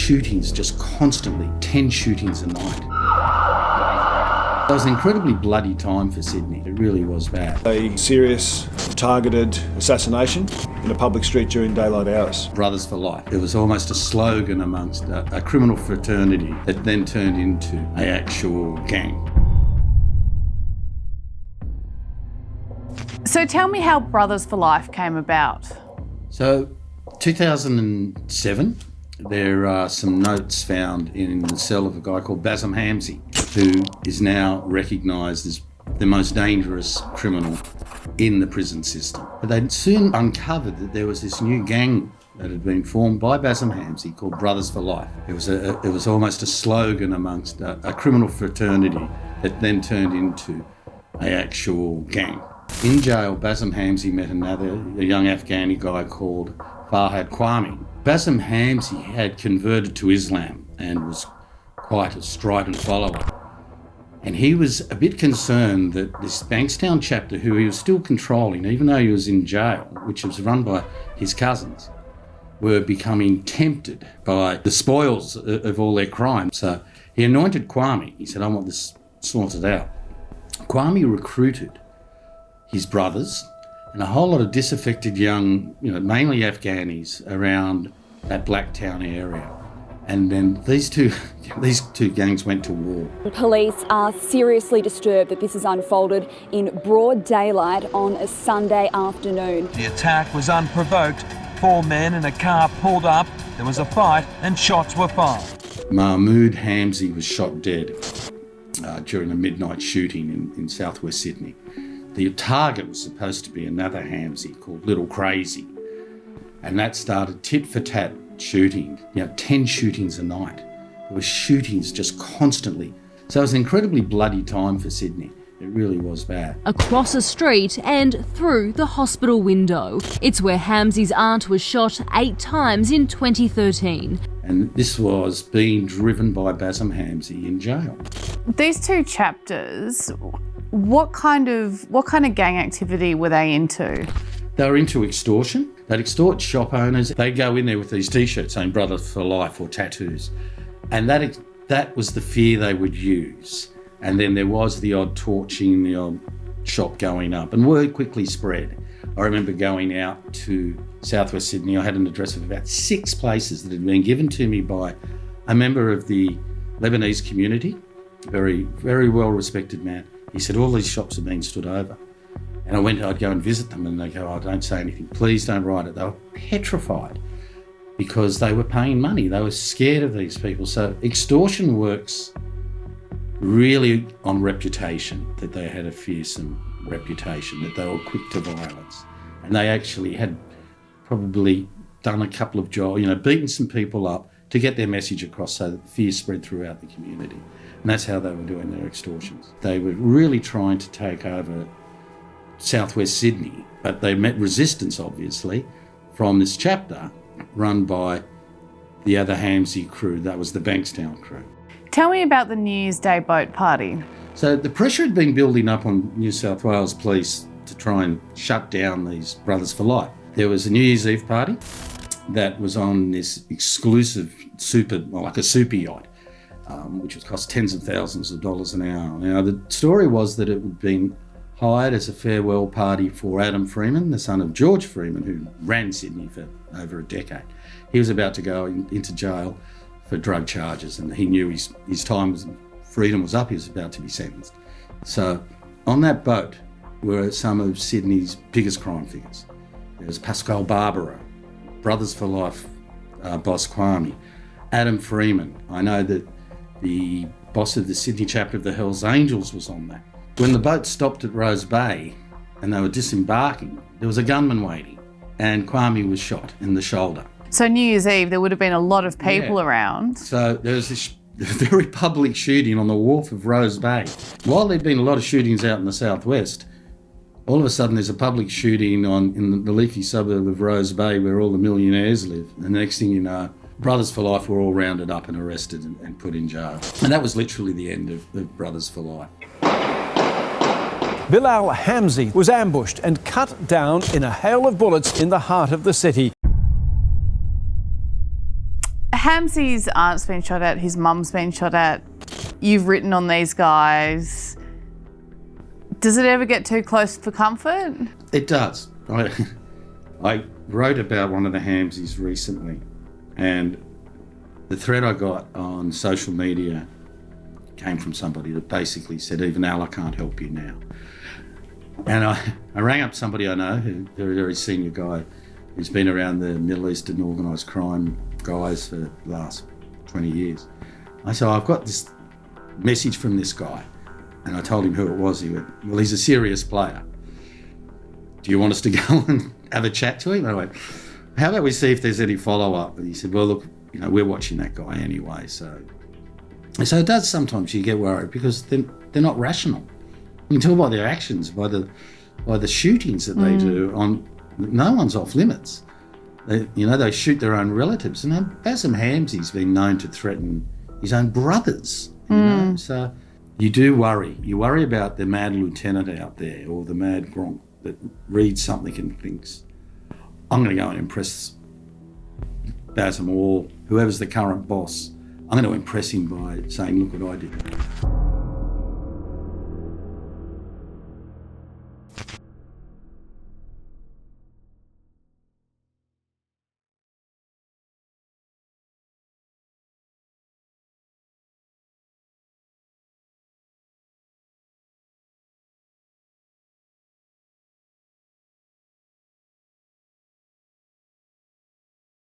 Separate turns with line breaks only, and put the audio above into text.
shootings just constantly, 10 shootings a night. It was an incredibly bloody time for Sydney. It really was bad.
A serious, targeted assassination in a public street during daylight hours.
Brothers for life. It was almost a slogan amongst a criminal fraternity that then turned into an actual gang.
So tell me how Brothers for Life came about.
So, 2007, there are some notes found in the cell of a guy called Bassem Hamzy, who is now recognised as the most dangerous criminal in the prison system. But they soon uncovered that there was this new gang that had been formed by Bassem Hamzy called Brothers for Life. It was almost a slogan amongst a criminal fraternity that then turned into an actual gang. In jail, Bassem Hamzy met a young Afghani guy called Farhad Kwame. Bassem Hamzy had converted to Islam and was quite a strident follower. And he was a bit concerned that this Bankstown chapter, who he was still controlling, even though he was in jail, which was run by his cousins, were becoming tempted by the spoils of all their crime. So he anointed Kwame. He said, I want this sorted out. Kwame recruited his brothers and a whole lot of disaffected young, mainly Afghanis around that Blacktown area. And then these two gangs went to war.
Police are seriously disturbed that this has unfolded in broad daylight on a Sunday afternoon.
The attack was unprovoked. 4 men in a car pulled up, there was a fight and shots were fired.
Mahmood Hamzy was shot dead during a midnight shooting in southwest Sydney. The target was supposed to be another Hamzy called Little Crazy. And that started tit for tat shooting, 10 shootings a night. There were shootings just constantly. So it was an incredibly bloody time for Sydney. It really was bad.
Across a street and through the hospital window. It's where Hamzy's aunt was shot 8 times in 2013.
And this was being driven by Bassem Hamzy in jail.
These two chapters, what kind of gang activity were they into?
They were into extortion. They'd extort shop owners. They'd go in there with these T-shirts saying Brothers for Life or tattoos. And that was the fear they would use. And then there was the odd torching, the odd shop going up, and word quickly spread. I remember going out to southwest Sydney. I had an address of about 6 places that had been given to me by a member of the Lebanese community, very, very well-respected man. He said, all these shops have been stood over. And I'd go and visit them and they go, oh, don't say anything, please don't write it. They were petrified because they were paying money. They were scared of these people. So extortion works really on reputation, that they had a fearsome reputation, that they were quick to violence. And they actually had probably done a couple of jobs, beaten some people up to get their message across so that fear spread throughout the community. And that's how they were doing their extortions. They were really trying to take over southwest Sydney, but they met resistance, obviously, from this chapter run by the other Hamzy crew. That was the Bankstown crew.
Tell me about the New Year's Day boat party.
So the pressure had been building up on New South Wales Police to try and shut down these Brothers for Life. There was a New Year's Eve party that was on this exclusive super yacht, which would cost tens of thousands of dollars an hour. Now, the story was that it had been hired as a farewell party for Adam Freeman, the son of George Freeman, who ran Sydney for over a decade. He was about to go into jail for drug charges, and he knew his time freedom was up. He was about to be sentenced. So on that boat were some of Sydney's biggest crime figures. There was Pascal Barbaro, Brothers for Life boss Kwame, Adam Freeman. I know that the boss of the Sydney chapter of the Hells Angels was on that. When the boat stopped at Rose Bay and they were disembarking, there was a gunman waiting, and Kwame was shot in the shoulder.
So New Year's Eve, there would have been a lot of people around.
So there was this very public shooting on the wharf of Rose Bay. While there'd been a lot of shootings out in the southwest, all of a sudden there's a public shooting in the leafy suburb of Rose Bay where all the millionaires live. And the next thing you know, Brothers for Life were all rounded up and arrested and put in jail. And that was literally the end of Brothers for Life.
Bilal Hamzy was ambushed and cut down in a hail of bullets in the heart of the city.
Hamzy's aunt's been shot at, his mum's been shot at. You've written on these guys. Does it ever get too close for comfort?
It does. I wrote about one of the Hamzys recently, and the thread I got on social media came from somebody that basically said, even Allah can't help you now. And I rang up somebody I know, who very, very senior guy, who's been around the Middle Eastern organised crime guys for the last 20 years. I said, I've got this message from this guy. And I told him who it was. He went, well, he's a serious player. Do you want us to go and have a chat to him? And I went, how about we see if there's any follow-up? And he said, well, look, we're watching that guy anyway. So it does sometimes you get worried because they're not rational. You can tell by their actions, by the shootings that they do. No one's off limits. They shoot their own relatives. And Bassem Hamzy's been known to threaten his own brothers. You know? So you do worry. You worry about the mad lieutenant out there or the mad Gronk that reads something and thinks, I'm going to go and impress Bassem or whoever's the current boss. I'm going to impress him by saying, look what I did.